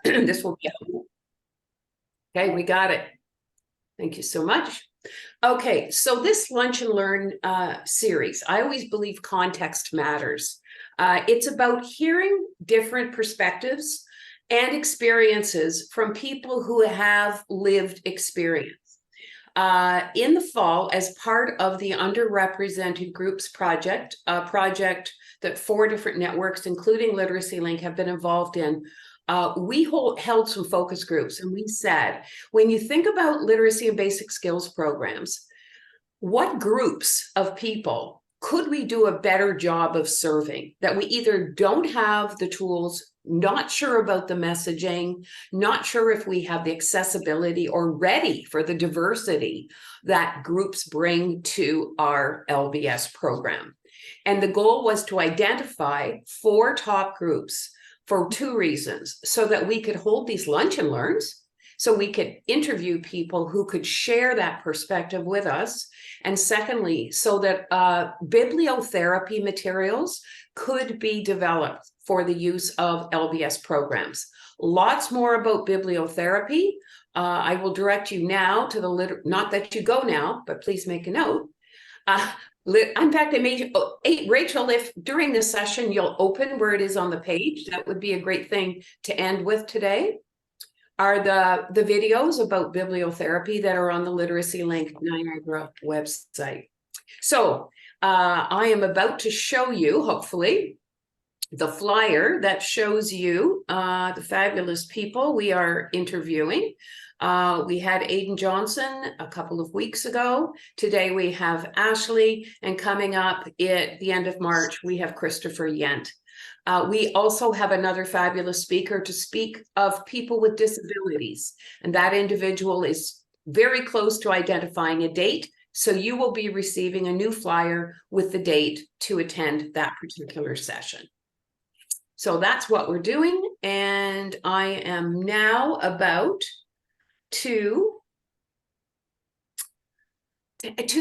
This will be, okay, we got it. Thank you so much. Okay, so this Lunch and Learn series, I always believe context matters. It's about hearing different perspectives and experiences from people who have lived experience. In the fall, as part of the Underrepresented Groups Project, a project that 4 different networks, including Literacy Link, have been involved in, we held some focus groups, and we said, when you think about literacy and basic skills programs, what groups of people could we do a better job of serving that we either don't have the tools, not sure about the messaging, not sure if we have the accessibility or ready for the diversity that groups bring to our LBS program. And the goal was to identify 4 top groups for 2 reasons, so that we could hold these lunch and learns, so we could interview people who could share that perspective with us. And secondly, so that bibliotherapy materials could be developed for the use of LBS programs. Lots more about bibliotherapy. I will direct you now to the, not that you go now, but please make a note. In fact, I made Rachel, if during this session you'll open where it is on the page, that would be a great thing to end with today, are the videos about bibliotherapy that are on the Literacy Link Niagara website. So I am about to show you, hopefully, the flyer that shows you the fabulous people we are interviewing. We had Aiden Johnson a couple of weeks ago. Today we have Ashley, and coming up at the end of March, we have Christopher Yent. We also have another fabulous speaker to speak of people with disabilities, and that individual is very close to identifying a date, so you will be receiving a new flyer with the date to attend that particular session. So that's what we're doing, and I am now about to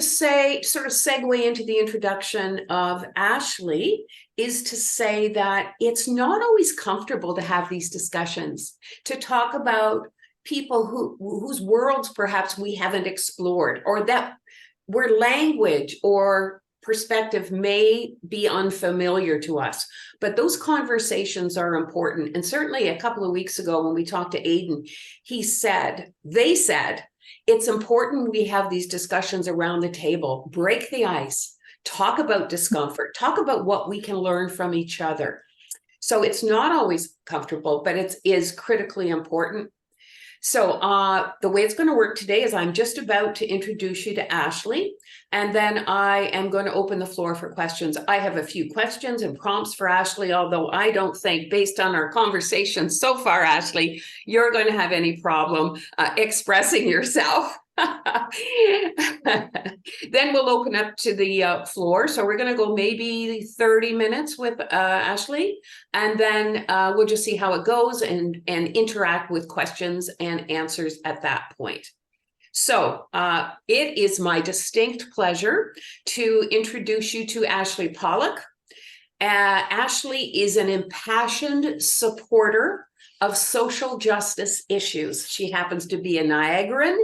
say, sort of segue into the introduction of Ashley, is to say that it's not always comfortable to have these discussions, to talk about people whose worlds perhaps we haven't explored, or that where language or perspective may be unfamiliar to us. But those conversations are important. And certainly a couple of weeks ago when we talked to Aiden, they said, it's important we have these discussions around the table, break the ice, talk about discomfort, talk about what we can learn from each other. So it's not always comfortable, but it is critically important. So the way it's going to work today is I'm just about to introduce you to Ashley, and then I am going to open the floor for questions. I have a few questions and prompts for Ashley, although I don't think, based on our conversation so far, Ashley, you're going to have any problem expressing yourself. Then we'll open up to the floor. So we're going to go maybe 30 minutes with Ashley, and then we'll just see how it goes and interact with questions and answers at that point. So it is my distinct pleasure to introduce you to Ashley Pollock. Ashley is an impassioned supporter of social justice issues. She happens to be a Niagaran,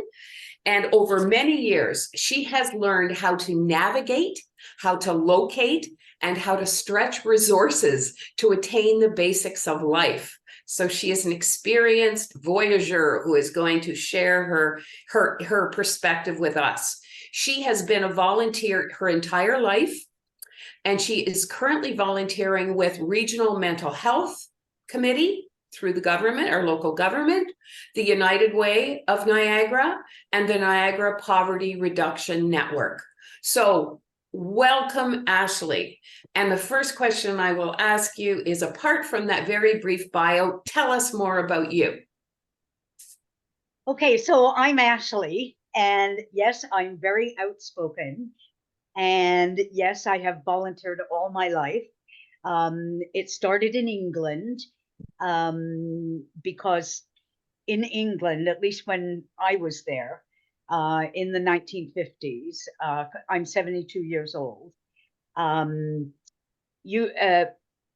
and over many years, she has learned how to navigate, how to locate, and how to stretch resources to attain the basics of life. So she is an experienced voyager who is going to share her perspective with us. She has been a volunteer her entire life, and she is currently volunteering with Regional Mental Health Committee through the government, our local government, the United Way of Niagara, and the Niagara Poverty Reduction Network. So welcome, Ashley. And the first question I will ask you is, apart from that very brief bio, tell us more about you. Okay, so I'm Ashley, and yes, I'm very outspoken. And yes, I have volunteered all my life. It started in England, because in England, at least when I was there, in the 1950s, I'm 72 years old,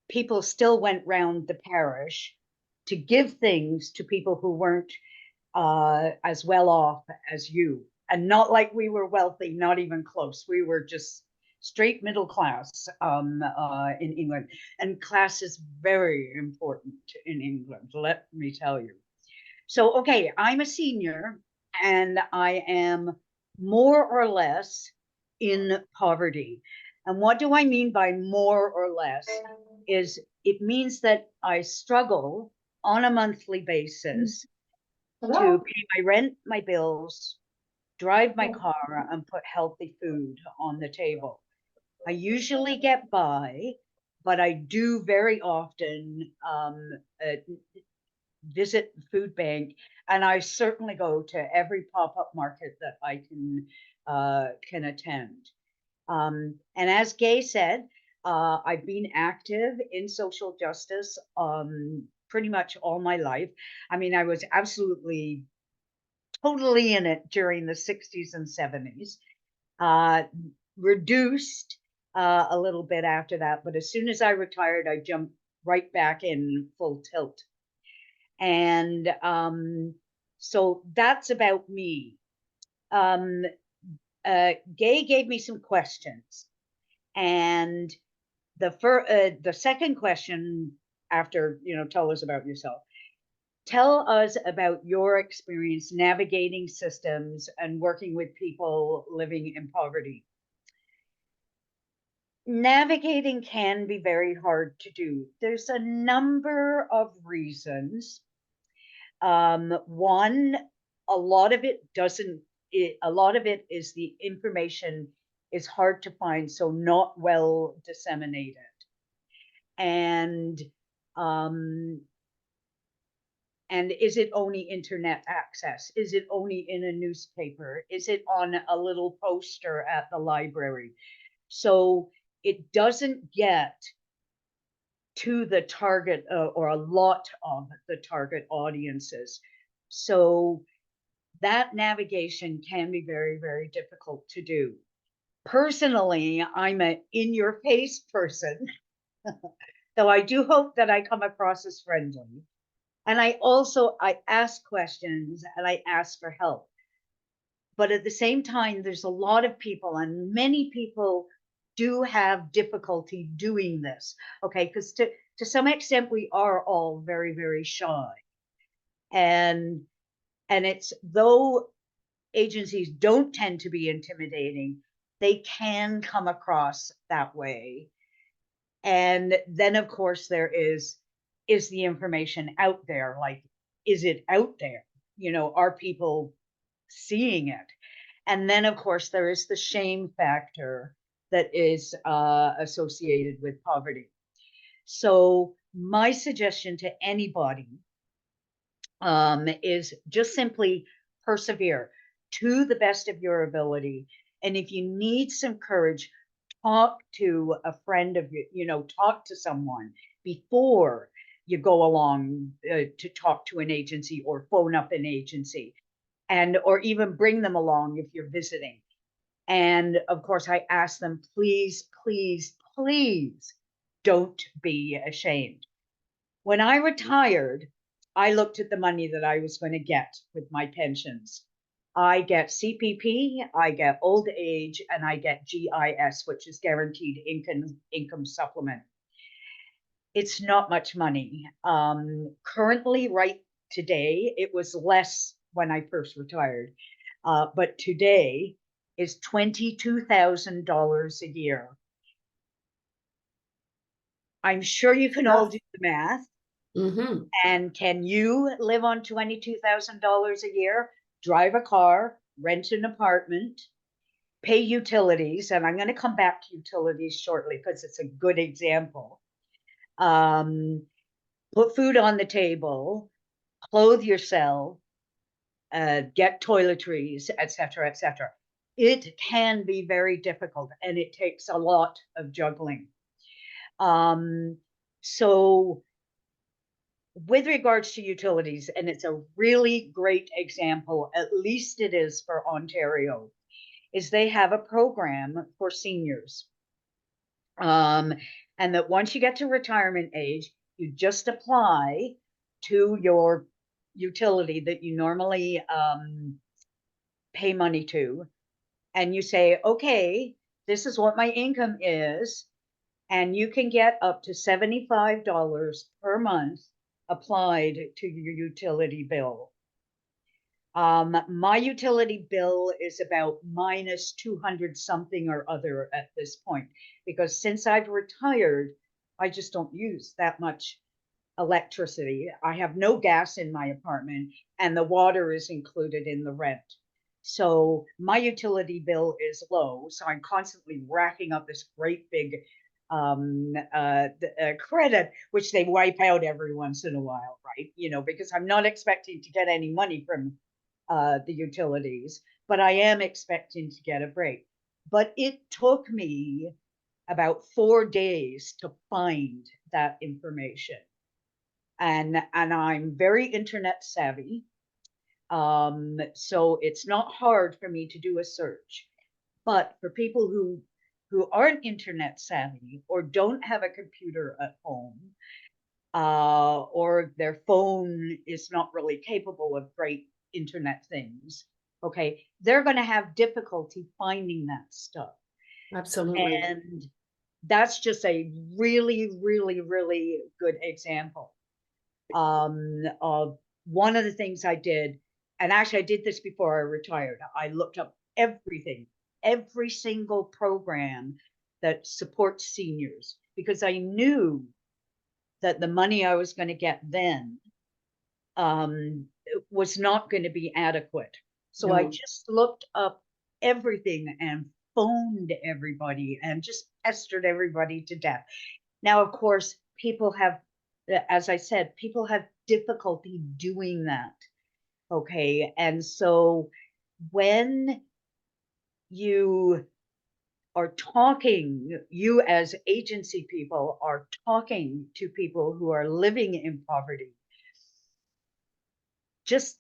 people still went round the parish to give things to people who weren't as well off as you. And not like we were wealthy, not even close. We were just straight middle class in England. And class is very important in England, let me tell you. So, okay, I'm a senior and I am more or less in poverty. And what do I mean by more or less? Is it means that I struggle on a monthly basis to pay my rent, my bills, drive my car, and put healthy food on the table. I usually get by, but I do very often visit the food bank, and I certainly go to every pop-up market that I can attend. And as Gay said, I've been active in social justice pretty much all my life. I mean, I was absolutely totally in it during the 60s and 70s, reduced a little bit after that. But as soon as I retired, I jumped right back in full tilt. And so that's about me. Gay gave me some questions. And the second question after, tell us about yourself. Tell us about your experience navigating systems and working with people living in poverty. Navigating can be very hard to do. There's a number of reasons. One, a lot of it is the information is hard to find, so not well disseminated. And is it only internet access? Is it only in a newspaper? Is it on a little poster at the library? So it doesn't get to the target or a lot of the target audiences. So that navigation can be very, very difficult to do. Personally, I'm an in your face person, though I do hope that I come across as friendly. And I ask questions and I ask for help. But at the same time, there's a lot of people, and many people do have difficulty doing this. Okay, because to some extent we are all very, very shy. And it's though agencies don't tend to be intimidating, they can come across that way. And then of course there is the information out there? Like, is it out there? Are people seeing it? And then of course there is the shame factor that is associated with poverty. So my suggestion to anybody is just simply persevere to the best of your ability. And if you need some courage, talk to a friend of you, talk to someone before you go along to talk to an agency or phone up an agency, and or even bring them along if you're visiting. And of course, I ask them, please, please, please don't be ashamed. When I retired, I looked at the money that I was going to get with my pensions. I get CPP, I get old age, and I get GIS, which is guaranteed income supplement. It's not much money. Currently, right today, it was less when I first retired, but today is $22,000 a year. I'm sure you can all do the math. Mm-hmm. And can you live on $22,000 a year, drive a ar, rent an apartment, pay utilities? And I'm going to come back to utilities shortly because it's a good example. Put food on the table, clothe yourself, get toiletries, etc., etc. It can be very difficult, and it takes a lot of juggling. So with regards to utilities, and it's a really great example, at least it is for Ontario, is they have a program for seniors. And that once you get to retirement age, you just apply to your utility that you normally pay money to, and you say, okay, this is what my income is, and you can get up to $75 per month applied to your utility bill. My utility bill is about minus 200 something or other at this point, because since I've retired, I just don't use that much electricity. I have no gas in my apartment, and the water is included in the rent. So my utility bill is low. So I'm constantly racking up this great big credit, which they wipe out every once in a while, right? You know, because I'm not expecting to get any money from the utilities, but I am expecting to get a break. But it took me about 4 days to find that information. And I'm very internet savvy. So it's not hard for me to do a search. But for people who aren't internet savvy or don't have a computer at home, or their phone is not really capable of great internet things, okay, they're going to have difficulty finding that stuff. Absolutely. And that's just a really, really, really good example of one of the things I did. And actually, I did this before I retired. I looked up everything, every single program that supports seniors, because I knew that the money I was going to get then was not going to be adequate. So I No. just looked up everything and phoned everybody and just pestered everybody to death. Now, of course, people have, as I said, people have difficulty doing that. Okay. And so when you are talking, you as agency people are talking to people who are living in poverty, just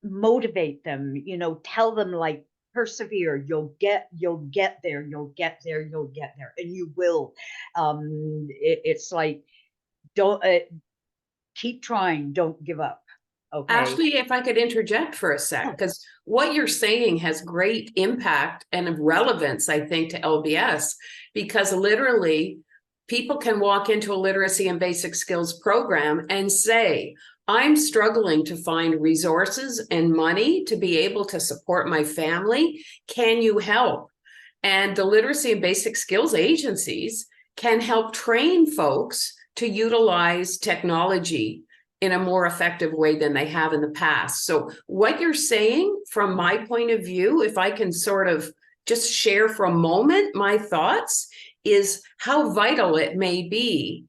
motivate them, you know, tell them, like, persevere, you'll get there, you'll get there, you'll get there, and you will. It's like, don't keep trying, don't give up. Okay. Ashley, if I could interject for a sec, because what you're saying has great impact and relevance, I think, to LBS, because literally people can walk into a literacy and basic skills program and say, I'm struggling to find resources and money to be able to support my family. Can you help? And the literacy and basic skills agencies can help train folks to utilize technology in a more effective way than they have in the past. So what you're saying, from my point of view, if I can sort of just share for a moment my thoughts, is how vital it may be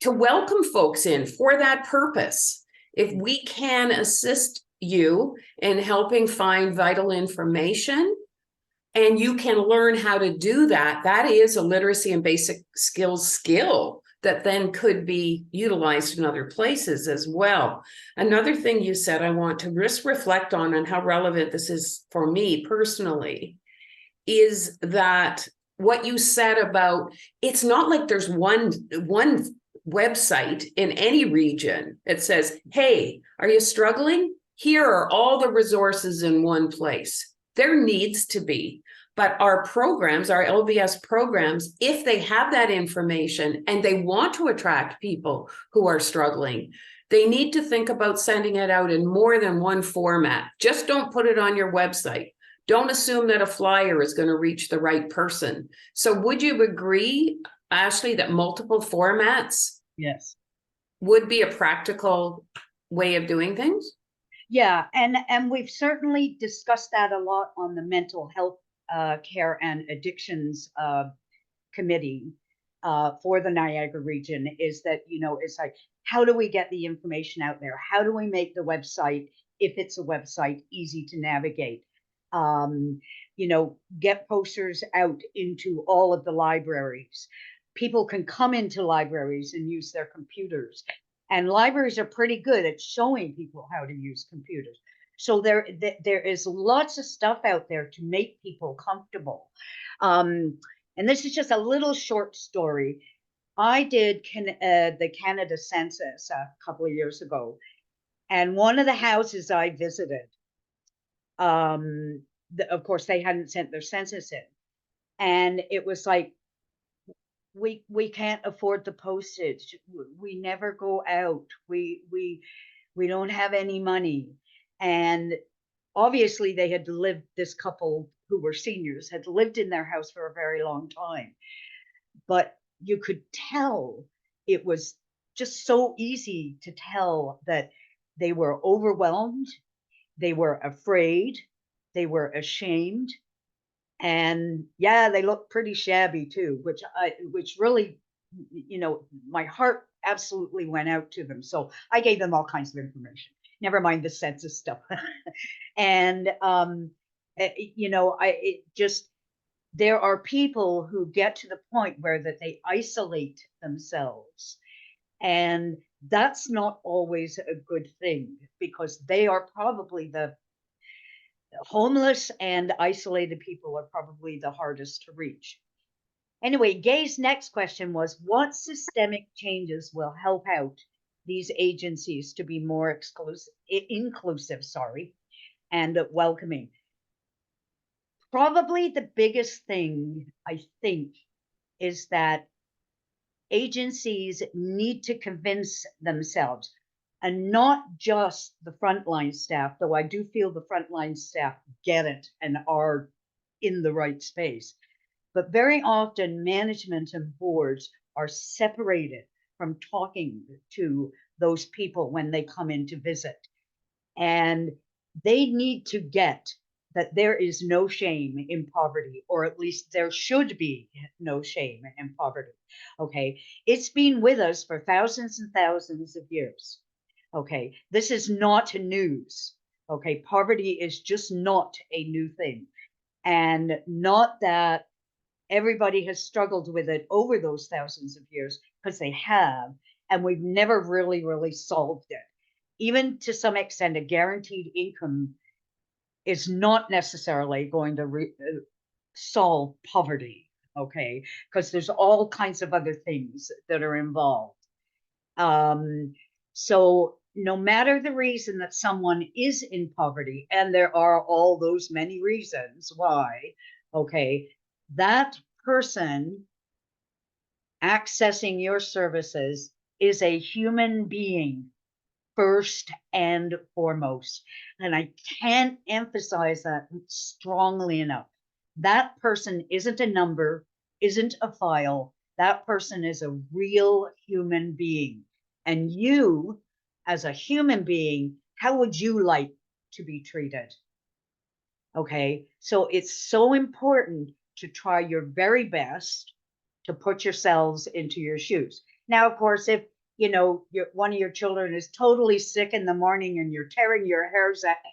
to welcome folks in for that purpose. If we can assist you in helping find vital information, and you can learn how to do that, that is a literacy and basic skills skill that then could be utilized in other places as well. Another thing you said I want to just reflect on and how relevant this is for me personally is that what you said about, it's not like there's one website in any region that says, hey, are you struggling? Here are all the resources in one place. There needs to be. But our programs, our LBS programs, if they have that information and they want to attract people who are struggling, they need to think about sending it out in more than one format. Just don't put it on your website. Don't assume that a flyer is going to reach the right person. So would you agree, Ashley, that multiple formats Yes. would be a practical way of doing things? Yeah, and we've certainly discussed that a lot on the mental health care and addictions committee for the Niagara region, is that, you know, it's like, how do we get the information out there? How do we make the website, if it's a website, easy to navigate? You know, get posters out into all of the libraries. People can come into libraries and use their computers. And libraries are pretty good at showing people how to use computers. So there is lots of stuff out there to make people comfortable. And this is just a little short story. I did the Canada Census a couple of years ago, and one of the houses I visited, of course, they hadn't sent their census in, and it was like, we can't afford the postage. We never go out. We don't have any money, and obviously they had lived. This couple who were seniors had lived in their house for a very long time, but you could tell it was just so easy to tell that they were overwhelmed, they were afraid, they were ashamed, and yeah, they looked pretty shabby too, which really, my heart absolutely went out to them. So I gave them all kinds of information. Never mind the census stuff. And it just, there are people who get to the point where that they isolate themselves, and that's not always a good thing, because they are probably the homeless and isolated people are probably the hardest to reach. Anyway, Gay's next question was, what systemic changes will help out these agencies to be more inclusive, and welcoming? Probably the biggest thing, I think, is that agencies need to convince themselves, and not just the frontline staff, though I do feel the frontline staff get it and are in the right space. But very often management and boards are separated from talking to those people when they come in to visit. And they need to get that there is no shame in poverty, or at least there should be no shame in poverty. Okay. It's been with us for thousands and thousands of years. Okay. This is not news. Okay. Poverty is just not a new thing. And not that everybody has struggled with it over those thousands of years, because they have, and we've never really solved it. Even to some extent, a guaranteed income is not necessarily going to solve poverty, okay? Because there's all kinds of other things that are involved. So no matter the reason that someone is in poverty, and there are all those many reasons why, okay, that person accessing your services is a human being first and foremost. And I can't emphasize that strongly enough. That person isn't a number, isn't a file. That person is a real human being. And you, as a human being, how would you like to be treated? Okay, so it's so important to try your very best to put yourselves into your shoes. Now, of course, if one of your children is totally sick in the morning and you're tearing your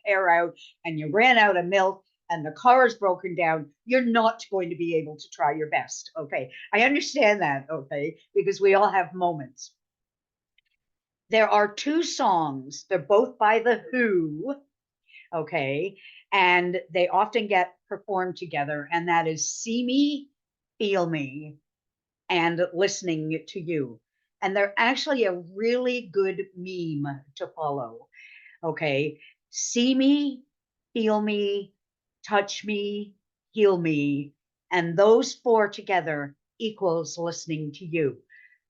hair out and you ran out of milk and the car is broken down, you're not going to be able to try your best. Okay, I understand that. Okay, because we all have moments. There are two songs. They're both by The Who. Okay, and they often get performed together, and that is See Me, Feel Me, and Listening to You. And they're actually a really good meme to follow. Okay, see me, feel me, touch me, heal me, and those four together equals listening to you.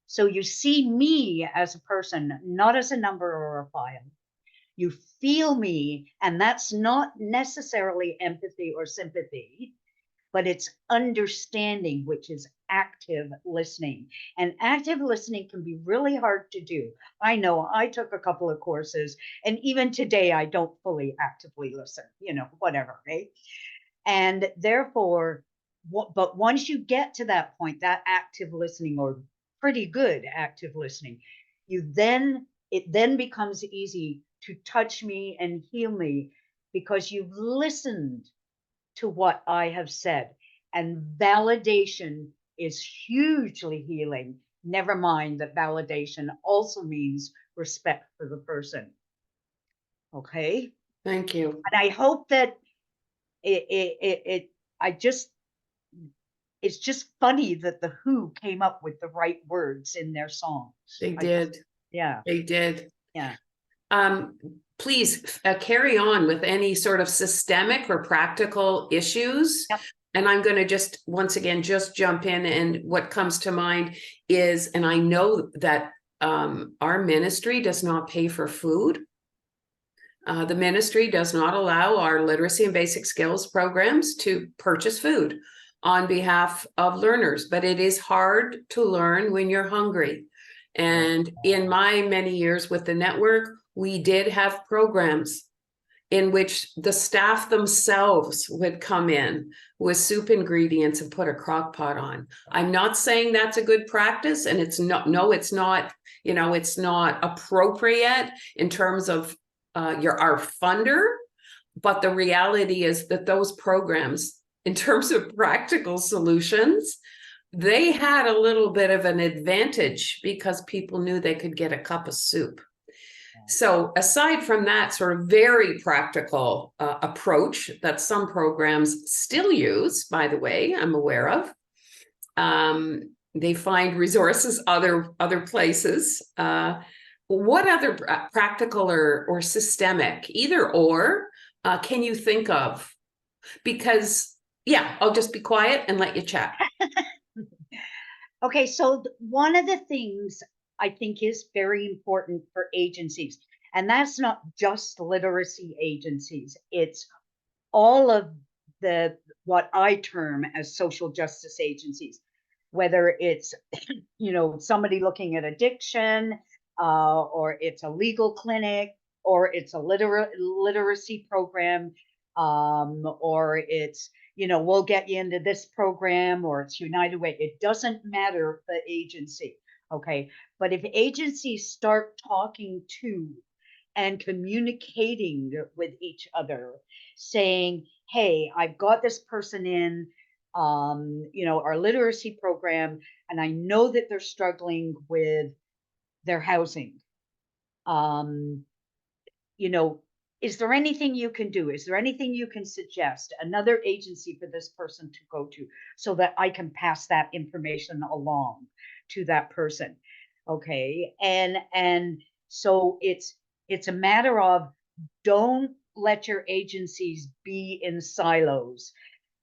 So you see me as a person, not as a number or a file. You feel me, and that's not necessarily empathy or sympathy, but it's understanding, which is active listening. And active listening can be really hard to do. I know I took a couple of courses, and even today I don't fully actively listen, whatever, right? And therefore, but once you get to that point, that active listening, or pretty good active listening, it then becomes easy to touch me and heal me, because you've listened to what I have said. And validation is hugely healing. Never mind that validation also means respect for the person. Okay. Thank you. And I hope that I just it's just funny that the Who came up with the right words in their songs. They did. Yeah. They did. Yeah. Please carry on with any sort of systemic or practical issues. Yep. And I'm going to just, once again, just jump in. And what comes to mind is, and I know that our ministry does not pay for food. The ministry does not allow our literacy and basic skills programs to purchase food on behalf of learners, but it is hard to learn when you're hungry. And in my many years with the network, we did have programs in which the staff themselves would come in with soup ingredients and put a crock pot on. I'm not saying that's a good practice, and it's not, no, it's not, you know, it's not appropriate in terms of our funder, but the reality is that those programs, in terms of practical solutions, they had a little bit of an advantage because people knew they could get a cup of soup. So aside from that sort of very practical approach that some programs still use, by the way, I'm aware of, they find resources other places. What other practical or systemic, either or, can you think of? Because, yeah, I'll just be quiet and let you chat. Okay, so one of the things I think is very important for agencies, and that's not just literacy agencies, it's all of the what I term as social justice agencies, whether it's somebody looking at addiction, or it's a legal clinic, or it's a literacy program, or it's we'll get you into this program, or it's United Way. It doesn't matter the agency, okay? But if agencies start talking to and communicating with each other, saying, hey, I've got this person in our literacy program, and I know that they're struggling with their housing. Is there anything you can do? Is there anything you can suggest? Another agency for this person to go to so that I can pass that information along to that person. Okay. And so it's a matter of, don't let your agencies be in silos.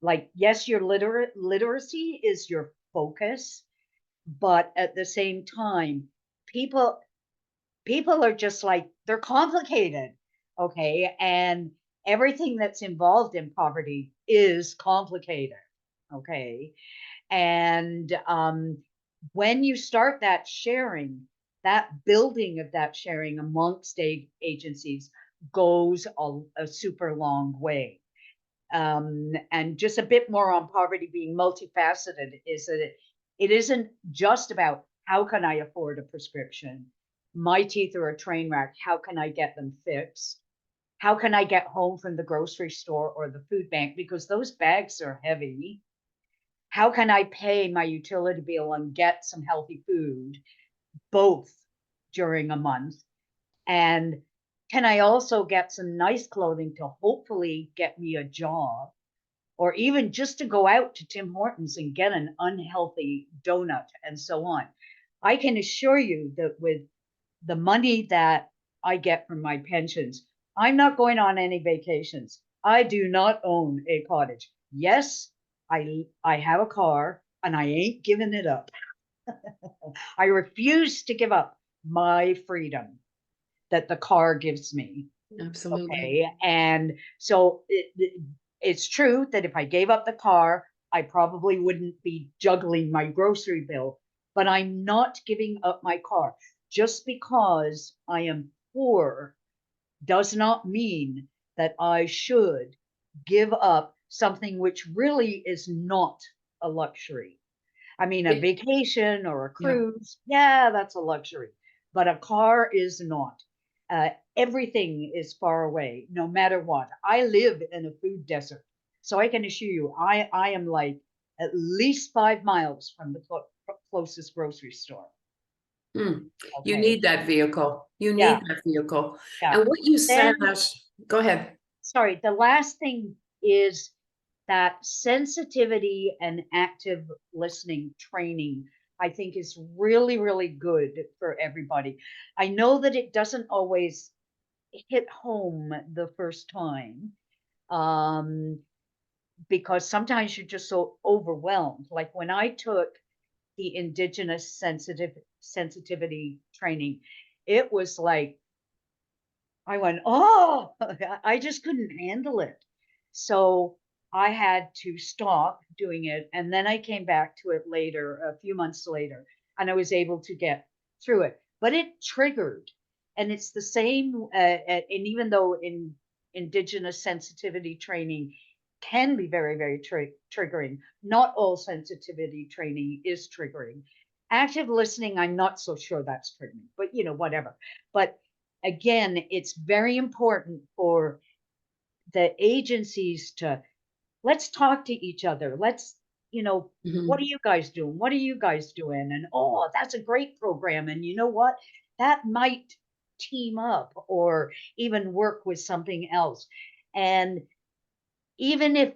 Like, yes, your literacy is your focus, but at the same time, people are just like, they're complicated, okay? And everything that's involved in poverty is complicated, okay? And when you start that sharing, that building of that sharing amongst agencies goes a super long way. And just a bit more on poverty being multifaceted is that it isn't just about how can I afford a prescription? My teeth are a train wreck. How can I get them fixed? How can I get home from the grocery store or the food bank? Because those bags are heavy. How can I pay my utility bill and get some healthy food, both during a month? And can I also get some nice clothing to hopefully get me a job, or even just to go out to Tim Hortons and get an unhealthy donut and so on? I can assure you that with the money that I get from my pensions, I'm not going on any vacations. I do not own a cottage. Yes, I have a car, and I ain't giving it up. I refuse to give up my freedom that the car gives me. Absolutely. Okay. And so it's true that if I gave up the car, I probably wouldn't be juggling my grocery bill, but I'm not giving up my car. Just because I am poor does not mean that I should give up something which really is not a luxury. I mean, a vacation or a cruise, yeah, that's a luxury, but a car is not. Everything is far away, no matter what. I live in a food desert, so I can assure you, I am like at least 5 miles from the closest grocery store. Okay. You need that vehicle. You need that vehicle. Yeah. And what you said, go ahead. Sorry, the last thing is that sensitivity and active listening training, I think, is really, really good for everybody. I know that it doesn't always hit home the first time, because sometimes you're just so overwhelmed. Like when I took the Indigenous sensitivity training, it was like I went, oh, I just couldn't handle it. So I had to stop doing it. And then I came back to it later, a few months later, and I was able to get through it. But it triggered. And it's the same. And even though in Indigenous sensitivity training can be very, very triggering, not all sensitivity training is triggering. Active listening, I'm not so sure that's triggering, but whatever. But again, it's very important for the agencies to, let's talk to each other. Let's, what are you guys doing? What are you guys doing? And oh, that's a great program. And you know what? That might team up or even work with something else. And even if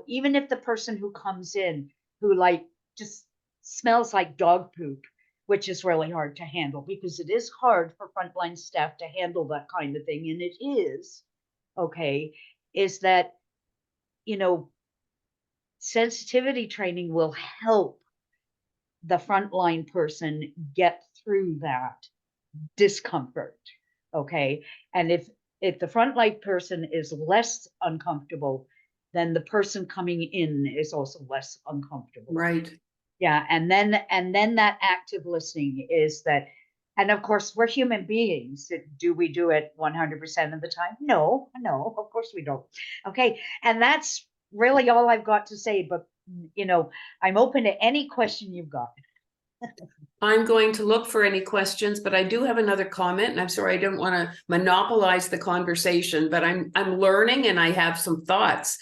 even if the person who comes in who like just smells like dog poop, which is really hard to handle because it is hard for frontline staff to handle that kind of thing, and it is okay, is that sensitivity training will help the frontline person get through that discomfort. Okay. And if the frontline person is less uncomfortable, then the person coming in is also less uncomfortable. Right. Yeah. And then that active listening is that, and of course we're human beings. Do we do it 100% of the time? No, of course we don't. Okay. And that's really all I've got to say, but I'm open to any question you've got. I'm going to look for any questions, but I do have another comment, and I'm sorry I don't want to monopolize the conversation, but I'm learning and I have some thoughts.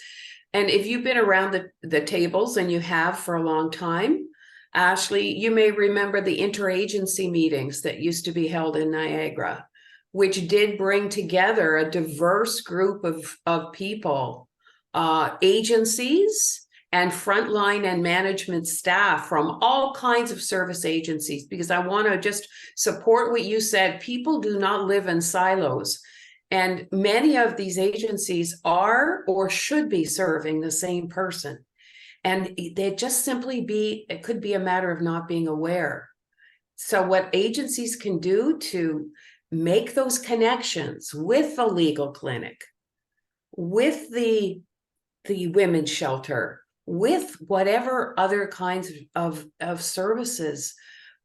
And if you've been around the tables, and you have for a long time, Ashley, you may remember the interagency meetings that used to be held in Niagara, which did bring together a diverse group of people, agencies, and frontline and management staff from all kinds of service agencies, because I want to just support what you said. People do not live in silos. And many of these agencies are or should be serving the same person. And they just simply it could be a matter of not being aware. So what agencies can do to make those connections with the legal clinic, with the women's shelter, with whatever other kinds of services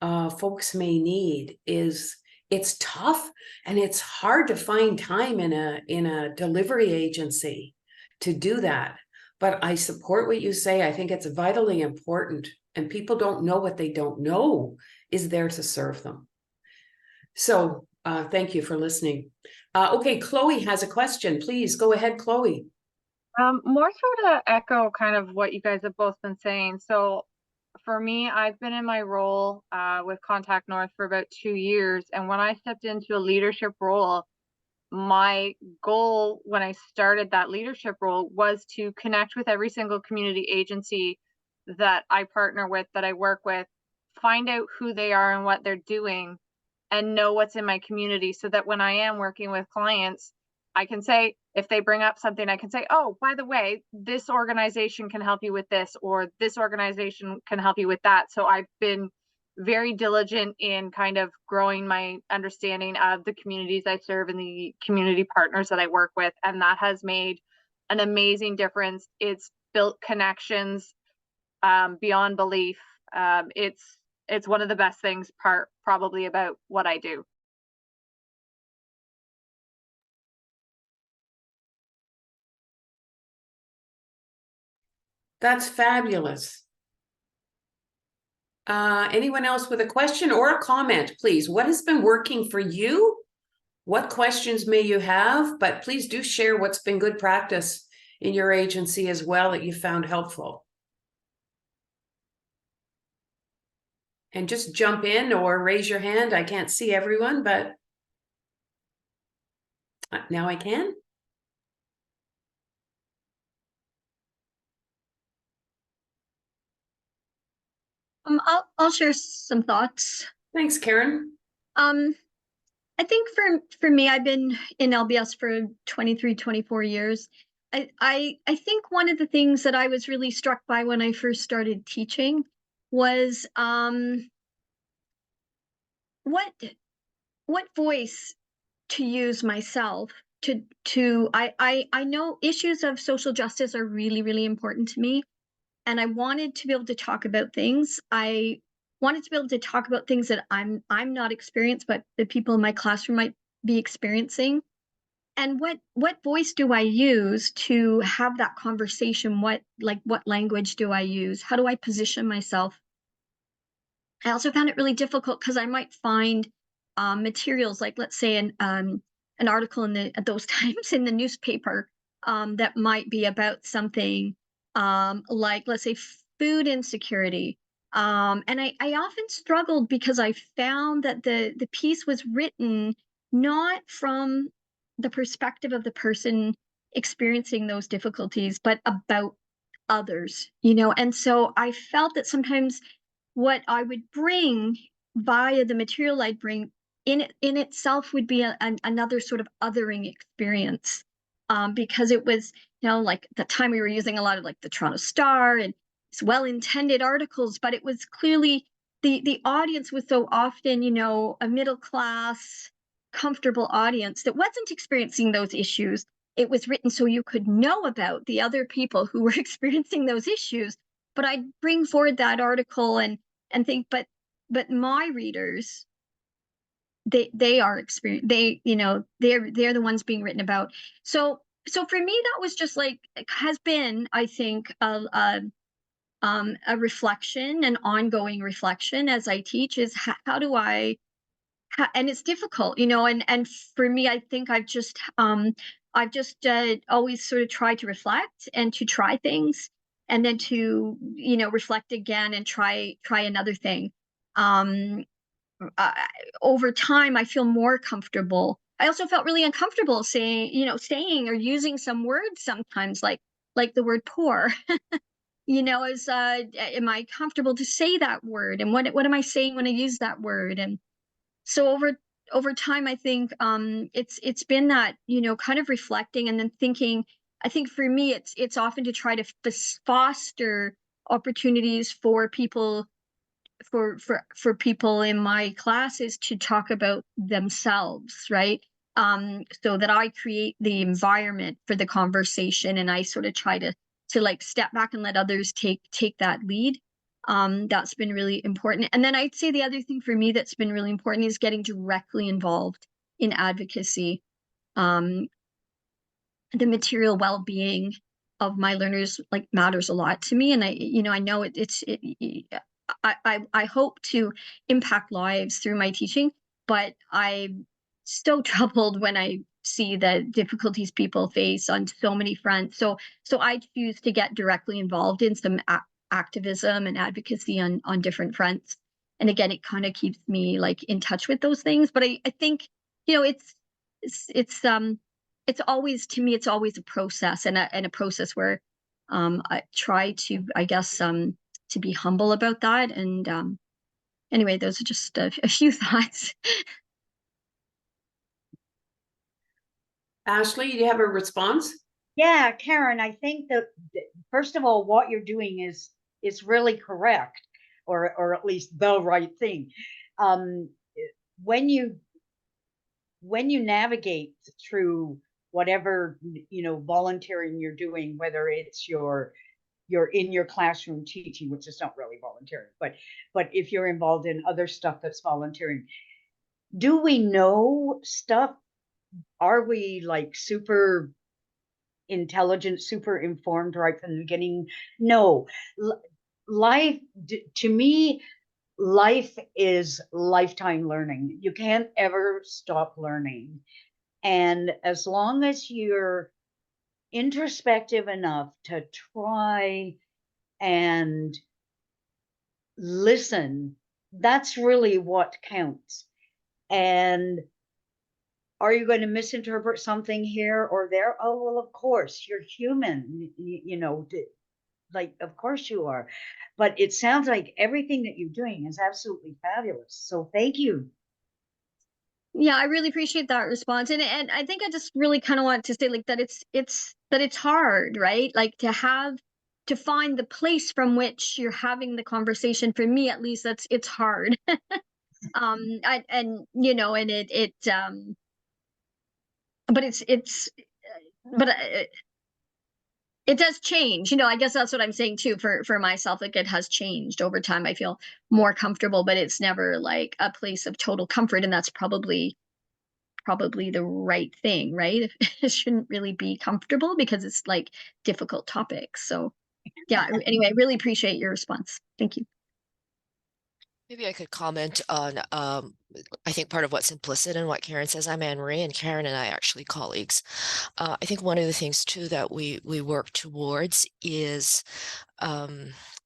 folks may need, it's tough, and it's hard to find time in a delivery agency to do that. But I support what you say. I think it's vitally important, and people don't know what they don't know is there to serve them. So thank you for listening. Okay, Chloe has a question. Please go ahead, Chloe. More so to echo kind of what you guys have both been saying. So for me, I've been in my role with Contact North for about 2 years. And when I stepped into a leadership role, my goal when I started that leadership role was to connect with every single community agency that I partner with, that I work with, find out who they are and what they're doing, and know what's in my community, so that when I am working with clients, I can say, if they bring up something, I can say, oh, by the way, this organization can help you with this, or this organization can help you with that. So I've been very diligent in kind of growing my understanding of the communities I serve and the community partners that I work with. And that has made an amazing difference. It's built connections beyond belief. It's one of the best things probably about what I do. That's fabulous. Anyone else with a question or a comment, please? What has been working for you? What questions may you have? But please do share what's been good practice in your agency as well that you found helpful. And just jump in or raise your hand. I can't see everyone, but now I can. I'll share some thoughts. Thanks, Karen. I think for me, I've been in LBS for 23, 24 years. I think one of the things that I was really struck by when I first started teaching was what voice to use myself to I know issues of social justice are really, really important to me. And I wanted to be able to talk about things. I wanted to be able to talk about things that I'm not experienced, but the people in my classroom might be experiencing. And what voice do I use to have that conversation? What language do I use? How do I position myself? I also found it really difficult because I might find materials like, let's say, an article at those times in the newspaper that might be about something like, let's say, food insecurity. And I often struggled because I found that the piece was written not from the perspective of the person experiencing those difficulties, but about others, And so I felt that sometimes what I would bring via the material I'd bring in itself would be another sort of othering experience, because it was, like at the time we were using a lot of like the Toronto Star and it's well-intended articles, but it was clearly the audience was so often, a middle class, comfortable audience that wasn't experiencing those issues. It was written so you could know about the other people who were experiencing those issues. But I'd bring forward that article and think, but my readers, they are experienced, they're the ones being written about. So for me, that was just like, has been, I think, a reflection, an ongoing reflection as I teach, is how do I, and it's difficult, and for me, I think I've just always sort of tried to reflect and to try things, and then to reflect again and try another thing. Over time, I feel more comfortable. I also felt really uncomfortable saying or using some words sometimes, like the word poor. Is am I comfortable to say that word, and what am I saying when I use that word? And so over time, I think it's been that, kind of reflecting and then thinking. I think for me, it's often to try to foster opportunities for people, for people in my classes to talk about themselves, right? So that I create the environment for the conversation, and I sort of try to like step back and let others take that lead. That's been really important. And then I'd say the other thing for me that's been really important is getting directly involved in advocacy. The material well-being of my learners matters a lot to me, and I know I hope to impact lives through my teaching, but I'm so troubled when I see the difficulties people face on so many fronts. So I choose to get directly involved in some activism and advocacy on different fronts. And again, it kind of keeps me in touch with those things. But I think, it's always, to me, it's always a process, and a process where I try to, I guess, to be humble about that. And anyway, those are just a few thoughts. Ashley, do you have a response? Yeah, Karen, I think that first of all, what you're doing is really correct, or at least the right thing. When you navigate through whatever volunteering you're doing, whether it's you're in your classroom teaching, which is not really volunteering, but if you're involved in other stuff that's volunteering, do we know stuff? Are we super intelligent, super informed right from the beginning? No. Life, to me, life is lifetime learning. You can't ever stop learning. And as long as you're introspective enough to try and listen, that's really what counts. And are you going to misinterpret something here or there? Oh, well, of course, you're human, like, of course you are. But it sounds like everything that you're doing is absolutely fabulous. So thank you. Yeah, I really appreciate that response. And I think I just really kind of want to say like that it's hard, right? Like to find the place from which you're having the conversation. For me at least, it's hard. And you know, and but but it does change, you know. I guess that's what I'm saying too for myself. Like, it has changed over time. I feel more comfortable, but it's never like a place of total comfort, and that's probably the right thing, right? It shouldn't really be comfortable because it's like difficult topics. So yeah, anyway, I really appreciate your response. Thank you. Maybe I could comment on, I think part of what's implicit in what Karen says. I'm Anne Marie, and Karen and I are actually colleagues. I think one of the things too that we work towards is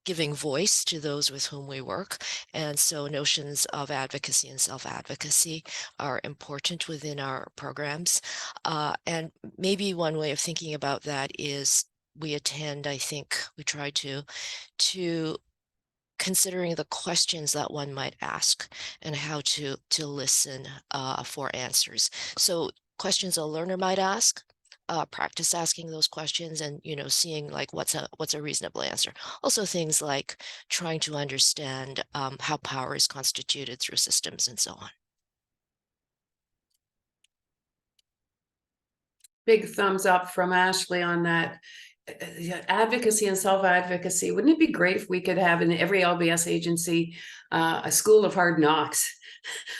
giving voice to those with whom we work. And so notions of advocacy and self-advocacy are important within our programs. And maybe one way of thinking about that is we attend, I think we try to considering the questions that one might ask and how to listen for answers. So questions a learner might ask, practice asking those questions, and seeing like what's a reasonable answer. Also things like trying to understand how power is constituted through systems and so on. Big thumbs up from Ashley on that. Advocacy and self-advocacy. Wouldn't it be great if we could have in every LBS agency a school of hard knocks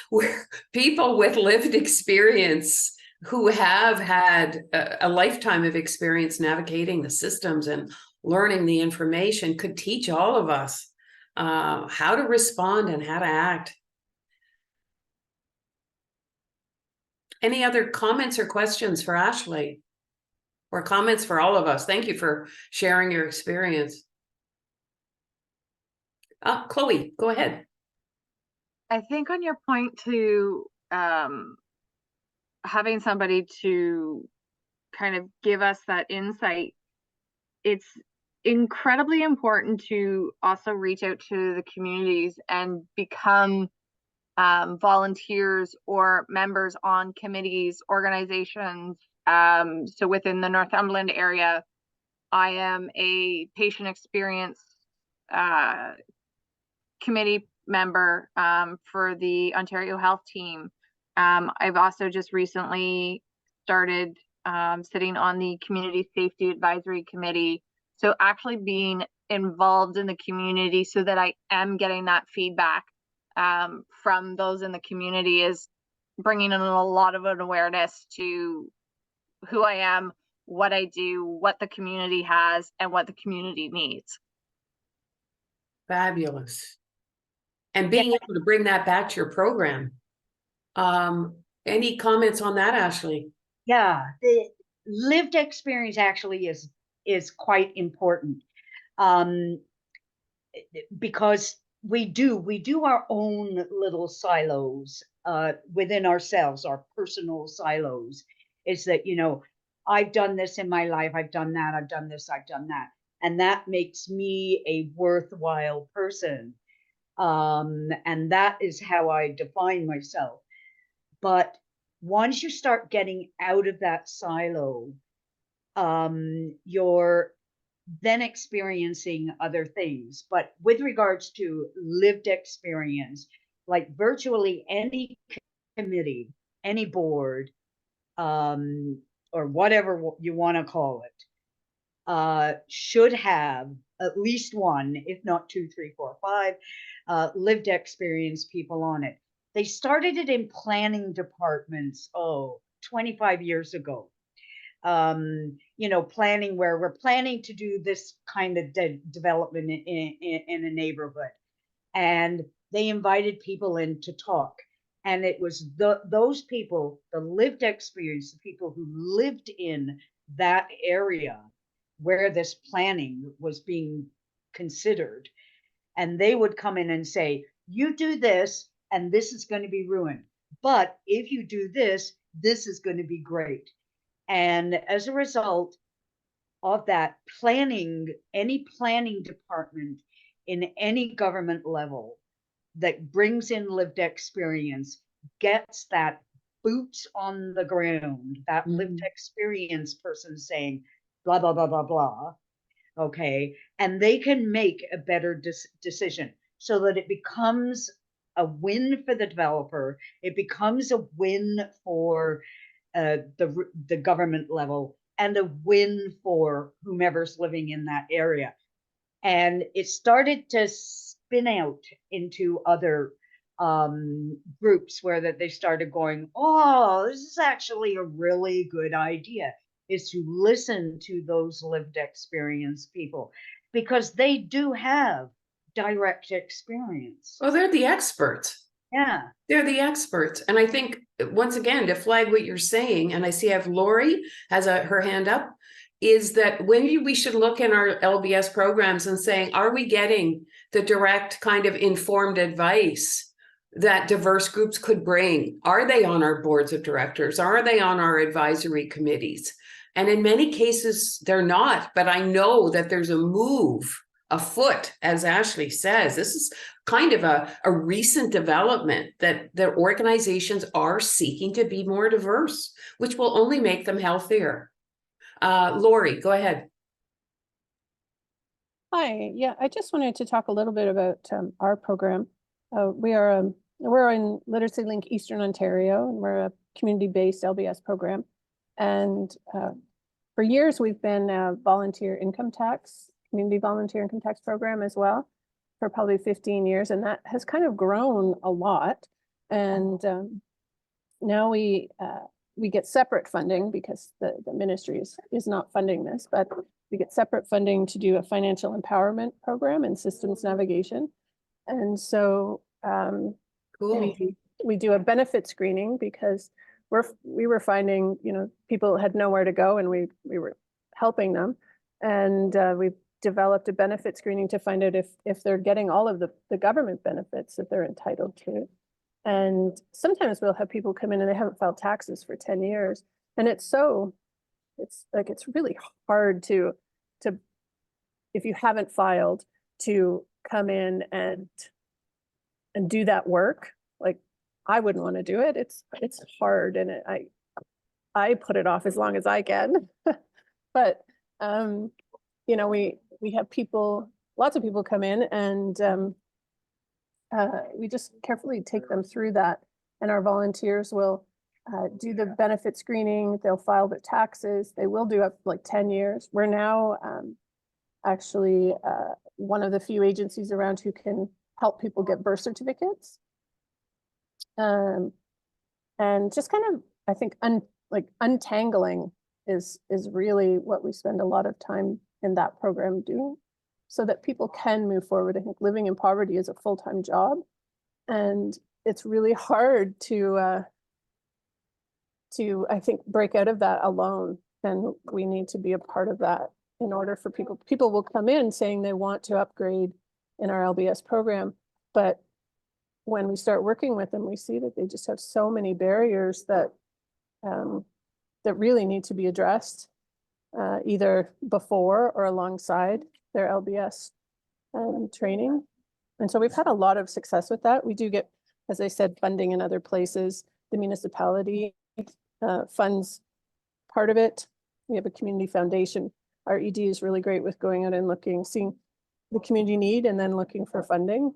where people with lived experience who have had a lifetime of experience navigating the systems and learning the information could teach all of us how to respond and how to act. Any other comments or questions for Ashley? Or comments for all of us? Thank you for sharing your experience. Chloe, go ahead. I think on your point to having somebody to kind of give us that insight, it's incredibly important to also reach out to the communities and become volunteers or members on committees, organizations. So within the Northumberland area, I am a patient experience committee member for the Ontario Health Team. I've also just recently started sitting on the Community Safety Advisory Committee. So actually being involved in the community so that I am getting that feedback from those in the community is bringing in a lot of an awareness to who I am, what I do, what the community has, and what the community needs. Fabulous. And being able to bring that back to your program. Any comments on that, Ashley? Yeah, the lived experience actually is quite important, because we do our own little silos within ourselves, our personal silos. Is that, I've done this in my life, I've done that, I've done this, I've done that, and that makes me a worthwhile person, and that is how I define myself. But once you start getting out of that silo, you're then experiencing other things. But with regards to lived experience, like virtually any committee, any board, or whatever you want to call it, should have at least one, if not 2, 3, 4, 5, lived experience people on it. They started it in planning departments, 25 years ago. Planning where we're planning to do this kind of development in a neighborhood. And they invited people in to talk. And it was those people, the lived experience, the people who lived in that area where this planning was being considered. And they would come in and say, you do this, and this is going to be ruined. But if you do this, this is going to be great. And as a result, of that planning, any planning department in any government level that brings in lived experience gets that boots on the ground, that lived experience person saying blah, blah, blah, blah, blah. Okay. And they can make a better decision so that it becomes a win for the developer. It becomes a win for the government level and a win for whomever's living in that area. And it started to spin out into other groups where that they started going, oh, this is actually a really good idea, is to listen to those lived experience people, because they do have direct experience. Well, they're the experts. Yeah. They're the experts. And I think, once again, to flag what you're saying, and I see I have Lori has her hand up, is that when we should look in our LBS programs and saying, are we getting the direct kind of informed advice that diverse groups could bring? Are they on our boards of directors? Are they on our advisory committees? And in many cases, they're not. But I know that there's a move afoot, as Ashley says. This is kind of a recent development that the organizations are seeking to be more diverse, which will only make them healthier. Lori, go ahead. Hi, yeah, I just wanted to talk a little bit about our program. We're in Literacy Link Eastern Ontario, and we're a community-based LBS program. And for years, we've been a community volunteer income tax program as well, for probably 15 years, and that has kind of grown a lot. And now we get separate funding because the ministry is not funding this, but we get separate funding to do a financial empowerment program and systems navigation. And so Cool. we do a benefit screening because we were finding, people had nowhere to go, and we were helping them. And we've developed a benefit screening to find out if they're getting all of the government benefits that they're entitled to. And sometimes we'll have people come in and they haven't filed taxes for 10 years. And it's really hard to, if you haven't filed, to come in and do that work. Like, I wouldn't want to do it. It's hard, and I put it off as long as I can. But we have lots of people come in, and we just carefully take them through that. And our volunteers will do the benefit screening. They'll file their taxes. They will do up like 10 years. We're now actually one of the few agencies around who can help people get birth certificates. And just kind of, I think, untangling is really what we spend a lot of time in that program doing, so that people can move forward. I think living in poverty is a full-time job, and it's really hard to I think, break out of that alone. And we need to be a part of that in order for people will come in saying they want to upgrade in our LBS program, but when we start working with them, we see that they just have so many barriers that that really need to be addressed, either before or alongside their LBS training. And so we've had a lot of success with that. We do get, as I said, funding in other places. The municipality funds part of it. We have a community foundation. Our ED is really great with going out and seeing the community need and then looking for funding.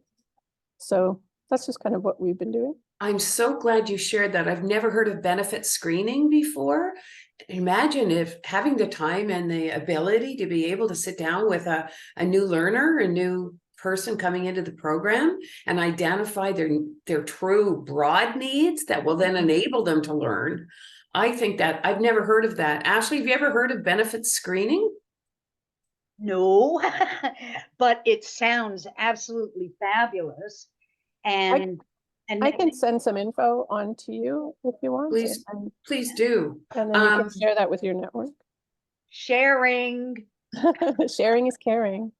So that's just kind of what we've been doing. I'm so glad you shared that. I've never heard of benefit screening before. Imagine if having the time and the ability to be able to sit down with a new learner, a new person coming into the program, and identify their true broad needs that will then enable them to learn. I think that I've never heard of that. Ashley, have you ever heard of benefit screening? No, but it sounds absolutely fabulous. And I can send some info on to you if you want. Please do. And then you can share that with your network. Sharing. Sharing is caring.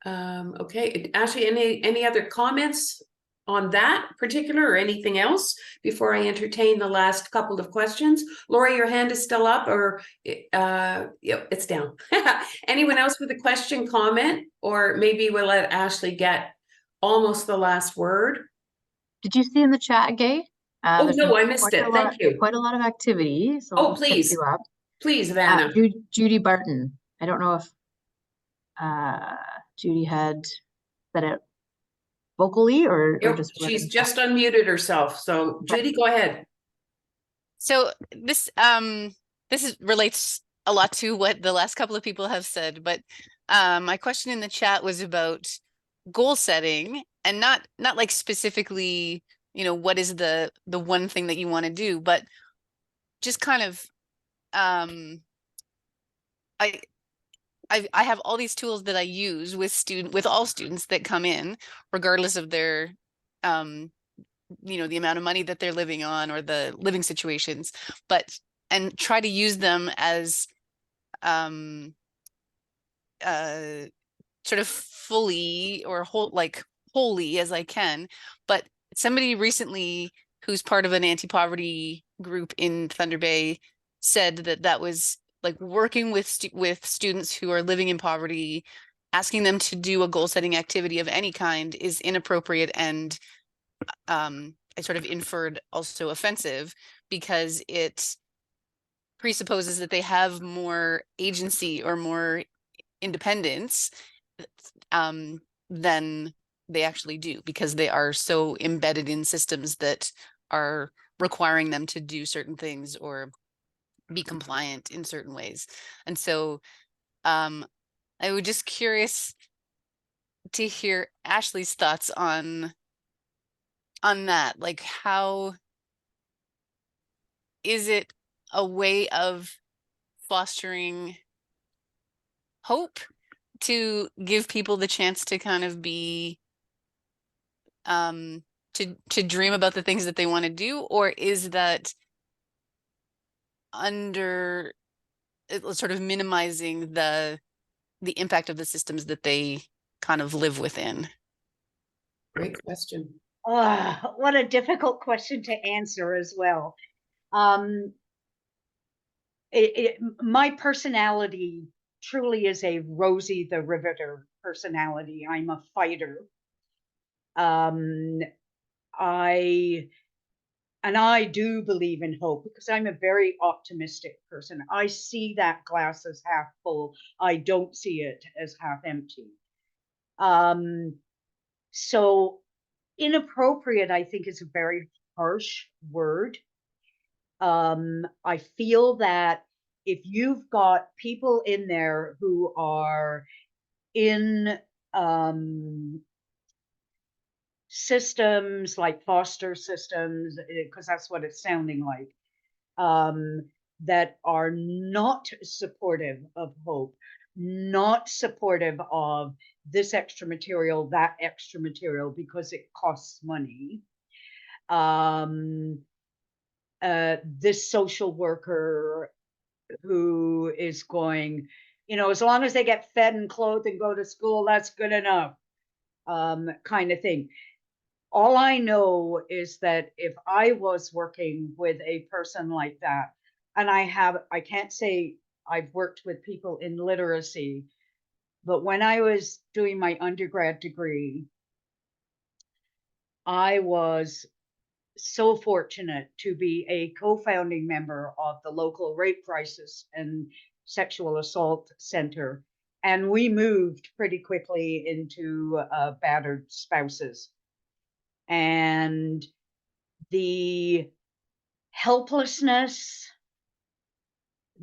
Okay, Ashley, any other comments on that particular or anything else before I entertain the last couple of questions? Lori, your hand is still up, or yep, it's down. Anyone else with a question, comment, or maybe we'll let Ashley get almost the last word? Did you see in the chat, Gay? Oh, There's no, been I missed it. Thank you. quite a lot of activity, so Oh, I'll just put please. you up. Please, Vanna. Judy Barton. I don't know if Judy had said it vocally or Yep, just read it she's in chat. just unmuted herself. So Judy, go ahead. So this relates a lot to what the last couple of people have said, but my question in the chat was about goal setting, and not like specifically, you know, what is the one thing that you want to do, but just kind of I have all these tools that I use with all students that come in, regardless of their you know, the amount of money that they're living on or the living situations, and try to use them as sort of fully or wholly as I can. But somebody recently who's part of an anti-poverty group in Thunder Bay said that was like working with students who are living in poverty, asking them to do a goal setting activity of any kind is inappropriate, and I sort of inferred also offensive, because it presupposes that they have more agency or more independence than they actually do, because they are so embedded in systems that are requiring them to do certain things or be compliant in certain ways. And so I was just curious to hear Ashley's thoughts on that. Like, how is it a way of fostering hope to give people the chance to kind of be to dream about the things that they want to do, or is that under sort of minimizing the impact of the systems that they kind of live within? Great question. What a difficult question to answer as well. My personality truly is a Rosie the Riveter personality. I'm a fighter. I do believe in hope because I'm a very optimistic person. I see that glass as half full. I don't see it as half empty. So inappropriate, I think, is a very harsh word. I feel that if you've got people in there who are in systems like foster systems, because that's what it's sounding like, that are not supportive of hope, not supportive of this extra material, that extra material, because it costs money. This social worker who is going, you know, as long as they get fed and clothed and go to school, that's good enough, kind of thing. All I know is that if I was working with a person like that, and I can't say I've worked with people in literacy, but when I was doing my undergrad degree, I was so fortunate to be a co-founding member of the local rape crisis and sexual assault center. And we moved pretty quickly into battered spouses. And the helplessness,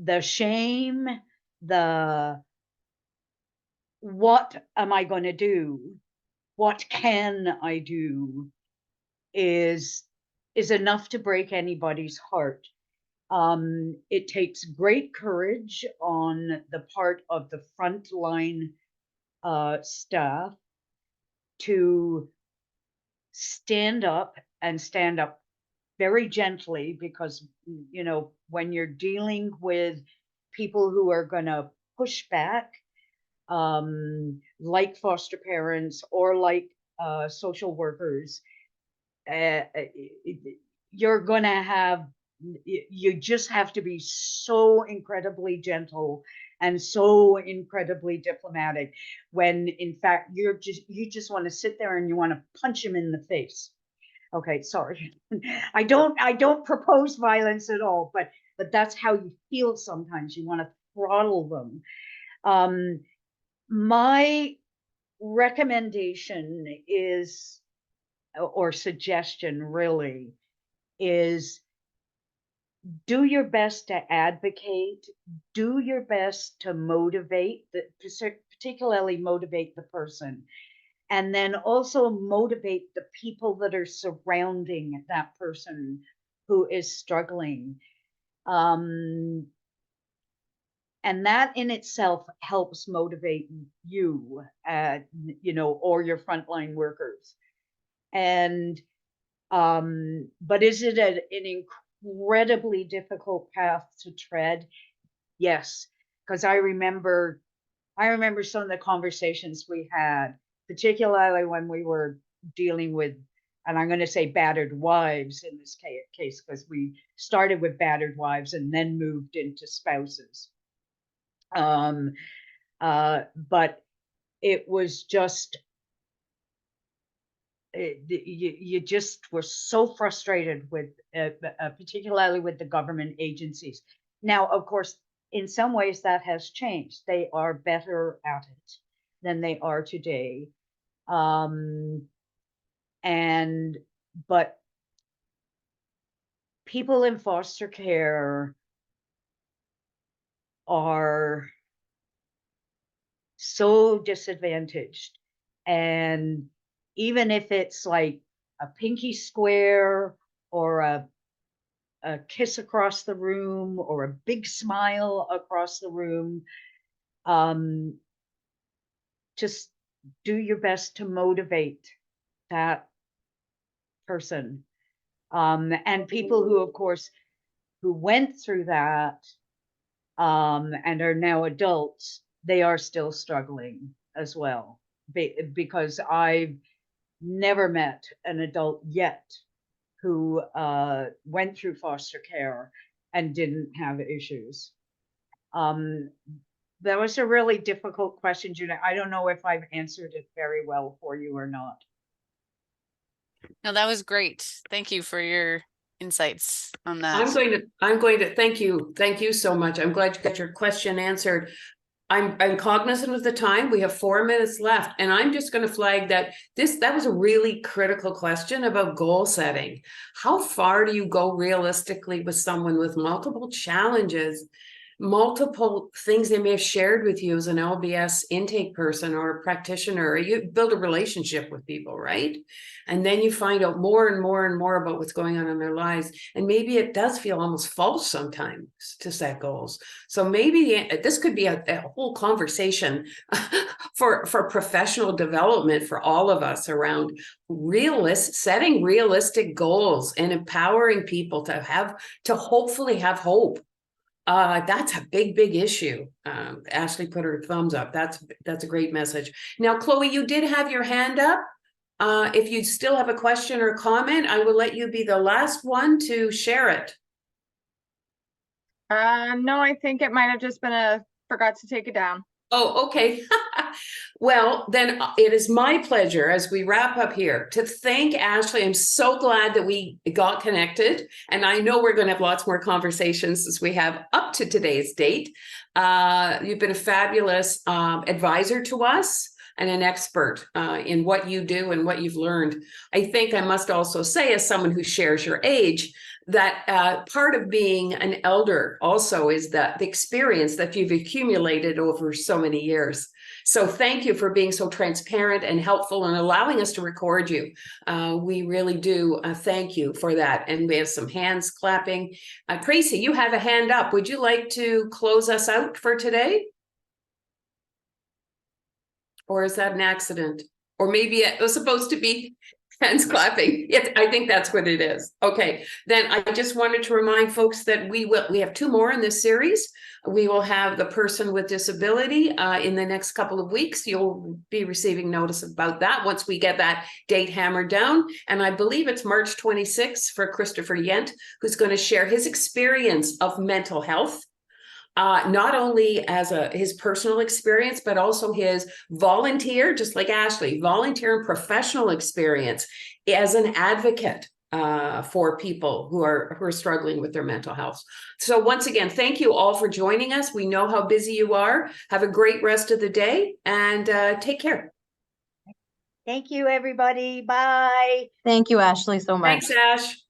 the shame, the what am I going to do? What can I do? Is enough to break anybody's heart. It takes great courage on the part of the frontline staff to stand up very gently, because, you know, when you're dealing with people who are going to push back, like foster parents or like social workers, you're gonna have, you just have to be so incredibly gentle and so incredibly diplomatic, when in fact you just want to sit there and you want to punch him in the face. Okay, sorry. I don't propose violence at all, but that's how you feel sometimes. You want to throttle them. My recommendation is, or suggestion really, is do your best to advocate, do your best to motivate, particularly motivate the person, and then also motivate the people that are surrounding that person who is struggling. And that in itself helps motivate you, or your frontline workers. And but is it an incredibly difficult path to tread? Yes, because I remember some of the conversations we had, particularly when we were dealing with, and I'm going to say battered wives in this case, because we started with battered wives and then moved into spouses. But it was just, you just were so frustrated with, particularly with the government agencies. Now, of course, in some ways that has changed. They are better at it than they are today. But people in foster care are so disadvantaged. And even if it's like a pinky square or a kiss across the room or a big smile across the room, just do your best to motivate that person. And people who, of course, who went through that, and are now adults, they are still struggling as well. Because I've never met an adult yet who went through foster care and didn't have issues. That was a really difficult question, Juna. I don't know if I've answered it very well for you or not. No, that was great. Thank you for your insights on that. I'm going to thank you. Thank you so much. I'm glad you got your question answered. I'm cognizant of the time. We have 4 minutes left, and I'm just going to flag that that was a really critical question about goal setting. How far do you go realistically with someone with multiple challenges, multiple things they may have shared with you as an LBS intake person or a practitioner? You build a relationship with people, right? And then you find out more and more and more about what's going on in their lives. And maybe it does feel almost false sometimes to set goals. So maybe this could be a whole conversation for professional development for all of us around setting realistic goals and empowering people to hopefully have hope. That's a big issue. Ashley put her thumbs up. That's a great message. Now, Chloe, you did have your hand up. If you still have a question or comment, I will let you be the last one to share it. No, I think it might have just been forgot to take it down. Oh, okay. Well, then it is my pleasure as we wrap up here to thank Ashley. I'm so glad that we got connected, and I know we're going to have lots more conversations as we have up to today's date. You've been a fabulous advisor to us and an expert in what you do and what you've learned. I think I must also say, as someone who shares your age, that part of being an elder also is the experience that you've accumulated over so many years. So thank you for being so transparent and helpful and allowing us to record you. We really do thank you for that. And we have some hands clapping. Tracy, you have a hand up. Would you like to close us out for today? Or is that an accident? Or maybe it was supposed to be Hands clapping. Yes, I think that's what it is. Okay, then I just wanted to remind folks that we have 2 more in this series. We will have the person with disability in the next couple of weeks. You'll be receiving notice about that once we get that date hammered down. And I believe it's March 26th for Christopher Yent, who's going to share his experience of mental health. Not only as his personal experience, but also his volunteer, just like Ashley, volunteer and professional experience as an advocate for people who are struggling with their mental health. So once again, thank you all for joining us. We know how busy you are. Have a great rest of the day and take care. Thank you, everybody. Bye. Thank you, Ashley, so much. Thanks, Ash.